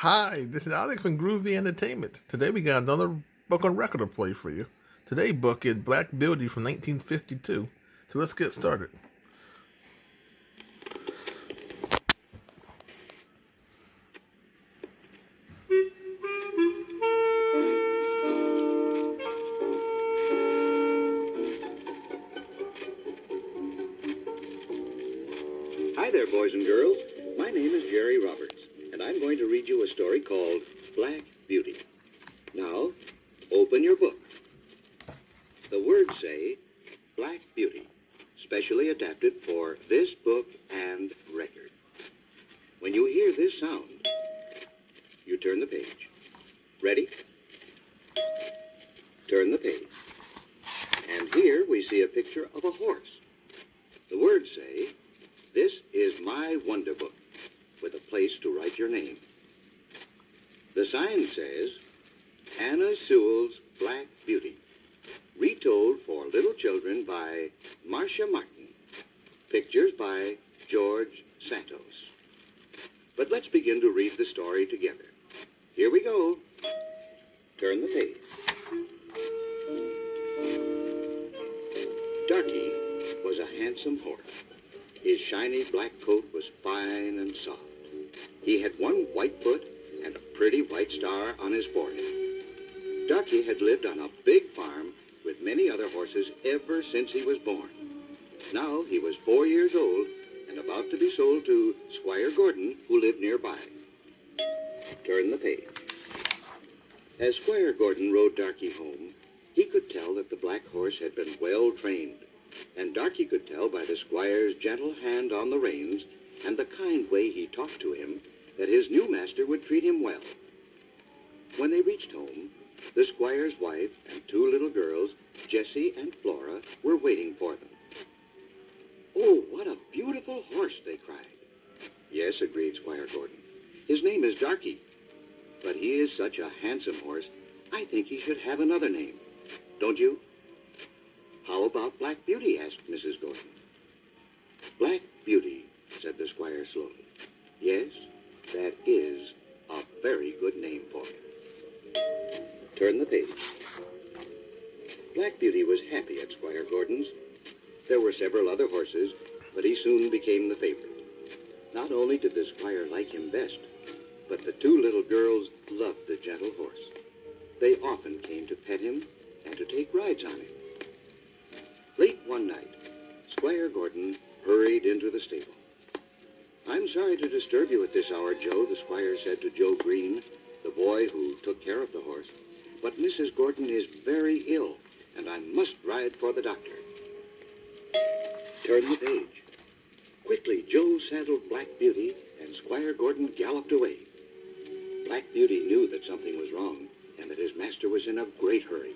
Hi, this is Alex from Groovy Entertainment. Today we got another book on record to play for you. Today's book is Black Beauty from 1952. So let's get started. Hi there, boys and girls. My name is Jerry Roberts, and I'm going to read you a story called Black Beauty. Now, open your book. The words say, Black Beauty, specially adapted for this book and record. When you hear this sound, you turn the page. Ready? Turn the page. And here we see a picture of a horse. The words say, this is my wonder book, with a place to write your name. The sign says, Anna Sewell's Black Beauty, retold for little children by Marcia Martin. Pictures by George Santos. But let's begin to read the story together. Here we go. Turn the page. Darky was a handsome horse. His shiny black coat was fine and soft. He had one white foot and a pretty white star on his forehead. Darky had lived on a big farm with many other horses ever since he was born. Now he was 4 years old and about to be sold to Squire Gordon, who lived nearby. Turn the page. As Squire Gordon rode Darky home, he could tell that the black horse had been well trained. And Darky could tell by the squire's gentle hand on the reins and the kind way he talked to him that his new master would treat him well. When they reached home, the squire's wife and two little girls, Jessie and Flora, were waiting for them. "Oh, what a beautiful horse," they cried. "Yes," agreed Squire Gordon. "His name is Darky. But he is such a handsome horse, I think he should have another name. Don't you?" "How about Black Beauty?" asked Mrs. Gordon. "Black Beauty," said the squire slowly. "Yes, that is a very good name for him." Turn the page. Black Beauty was happy at Squire Gordon's. There were several other horses, but he soon became the favorite. Not only did the squire like him best, but the two little girls loved the gentle horse. They often came to pet him and to take rides on him. Late one night, Squire Gordon hurried into the stable. "I'm sorry to disturb you at this hour, Joe," the squire said to Joe Green, the boy who took care of the horse, "but Mrs. Gordon is very ill, and I must ride for the doctor." Turn the page. Quickly, Joe saddled Black Beauty, and Squire Gordon galloped away. Black Beauty knew that something was wrong, and that his master was in a great hurry.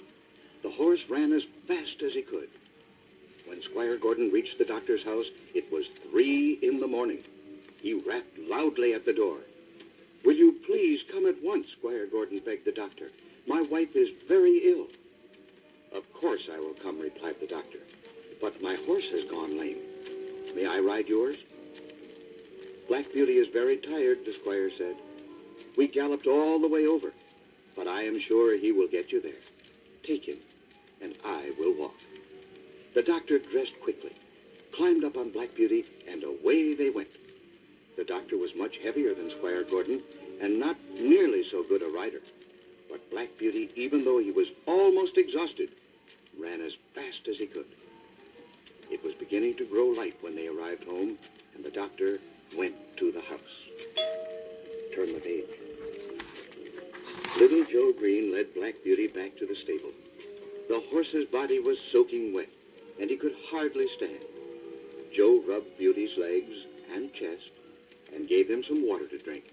The horse ran as fast as he could. When Squire Gordon reached the doctor's house, it was 3 a.m. He rapped loudly at the door. "Will you please come at once?" Squire Gordon begged the doctor. "My wife is very ill." "Of course I will come," replied the doctor. "But my horse has gone lame. May I ride yours?" "Black Beauty is very tired," the squire said. "We galloped all the way over, but I am sure he will get you there. Take him, and I will walk." The doctor dressed quickly, climbed up on Black Beauty, and away they went. The doctor was much heavier than Squire Gordon, and not nearly so good a rider. But Black Beauty, even though he was almost exhausted, ran as fast as he could. It was beginning to grow light when they arrived home, and the doctor went to the house. Turn the page. Little Joe Green led Black Beauty back to the stable. The horse's body was soaking wet, and he could hardly stand. Joe rubbed Beauty's legs and chest and gave him some water to drink.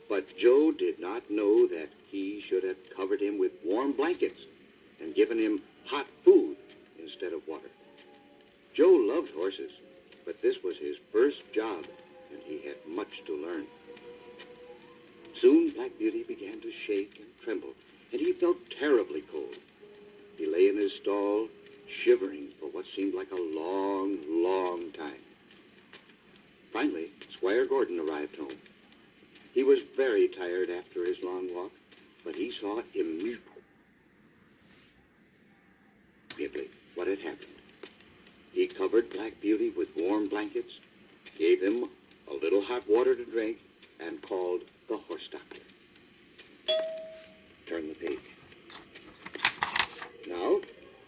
But Joe did not know that he should have covered him with warm blankets and given him hot food instead of water. Joe loved horses, but this was his first job, and he had much to learn. Soon Black Beauty began to shake and tremble, and he felt terribly cold. He lay in his stall, shivering for what seemed like a long, long time. Finally, Squire Gordon arrived home. He was very tired after his long walk, but he saw immediately what had happened. He covered Black Beauty with warm blankets, gave him a little hot water to drink, and called the horse doctor. Turn the page. Now,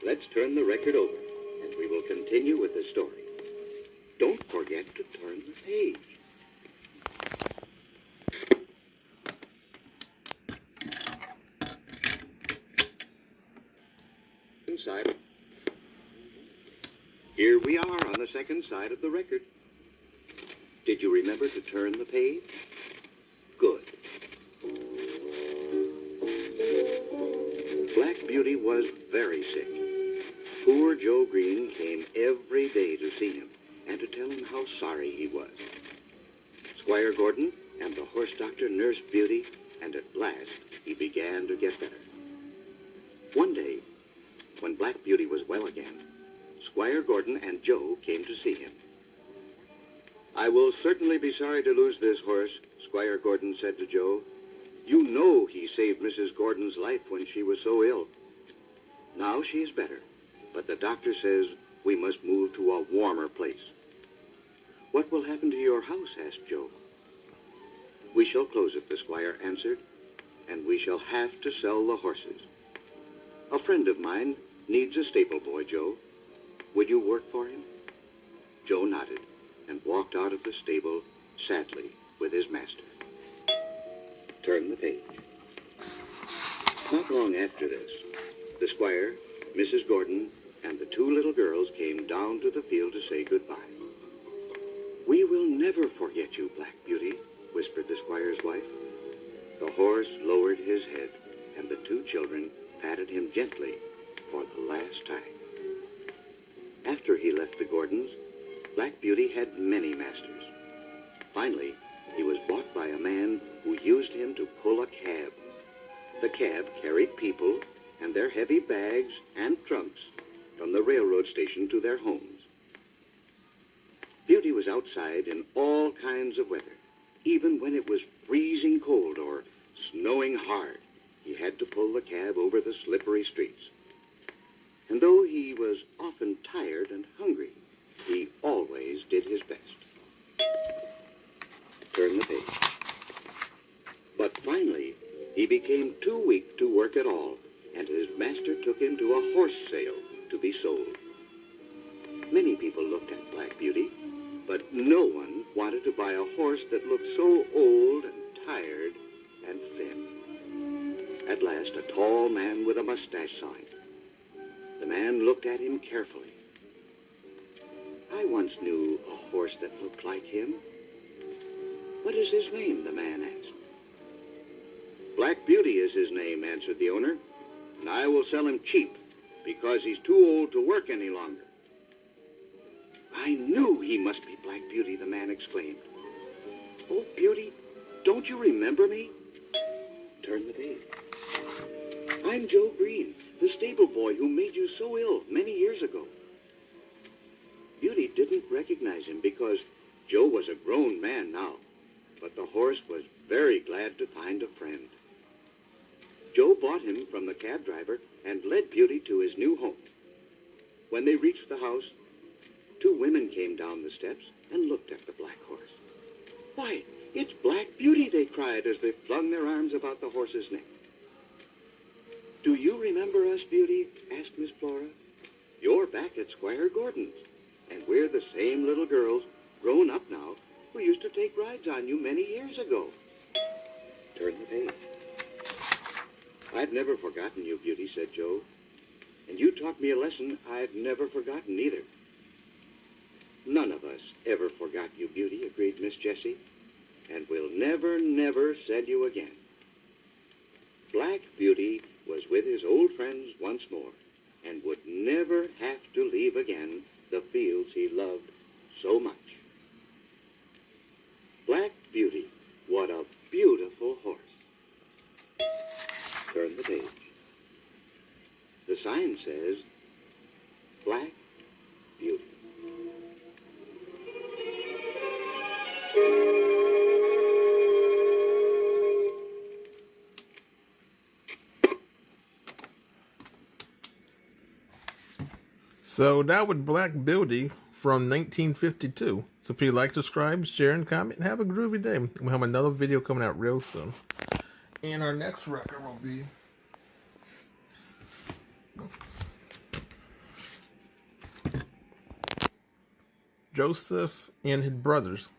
let's turn the record over, and we will continue with the story. Don't forget to turn the page. Inside. Here we are on the second side of the record. Did you remember to turn the page? Good. Black Beauty was very sick. Poor Joe Green came every day to see him and to tell him how sorry he was. Squire Gordon and the horse doctor nursed Beauty, and at last he began to get better. One day, when Black Beauty was well again, Squire Gordon and Joe came to see him. "I will certainly be sorry to lose this horse," Squire Gordon said to Joe. "You know he saved Mrs. Gordon's life when she was so ill. Now she is better, but the doctor says we must move to a warmer place." "What will happen to your house?" asked Joe. "We shall close it," the squire answered, "and we shall have to sell the horses. A friend of mine needs a stable boy, Joe. Would you work for him?" Joe nodded and walked out of the stable sadly with his master. Turn the page. Not long after this, the squire, Mrs. Gordon, and the two little girls came down to the field to say goodbye. "We will never forget you, Black Beauty," whispered the squire's wife. The horse lowered his head, and the two children patted him gently for the last time. After he left the Gordons, Black Beauty had many masters. Finally, he was bought by a man who used him to pull a cab. The cab carried people and their heavy bags and trunks from the railroad station to their homes. Beauty was outside in all kinds of weather. Even when it was freezing cold or snowing hard, he had to pull the cab over the slippery streets. And though he was often tired and hungry, he always did his best. Turn the page. But finally, he became too weak to work at all, and his master took him to a horse sale to be sold. Many people looked at Black Beauty, but no one wanted to buy a horse that looked so old and tired and thin. At last, a tall man with a mustache saw him. The man looked at him carefully. "I once knew a horse that looked like him. What is his name?" the man asked. "Black Beauty is his name," answered the owner, "and I will sell him cheap because he's too old to work any longer." "I knew he must be Black Beauty," the man exclaimed. "Oh, Beauty, don't you remember me?" Turn the page. "I'm Joe Green, the stable boy who made you so ill many years ago." Beauty didn't recognize him because Joe was a grown man now, but the horse was very glad to find a friend. Joe bought him from the cab driver and led Beauty to his new home. When they reached the house, two women came down the steps and looked at the black horse. "Why, it's Black Beauty," they cried as they flung their arms about the horse's neck. "Do you remember us, Beauty?" asked Miss Flora. "You're back at Squire Gordon's, and we're the same little girls, grown up now, who used to take rides on you many years ago." Turn the page. "I've never forgotten you, Beauty," said Joe. "And you taught me a lesson I've never forgotten either." "None of us ever forgot you, Beauty," agreed Miss Jessie. "And we'll never, never sell you again." Black Beauty was with his old friends once more and would never have to leave again the fields he loved so much. Black Beauty, what a beautiful horse. Turn the page. The sign says, Black Beauty. So that was Black Beauty from 1952. So please like, subscribe, share, and comment, and have a groovy day. We'll have another video coming out real soon. And our next record will be Joseph and His Brothers.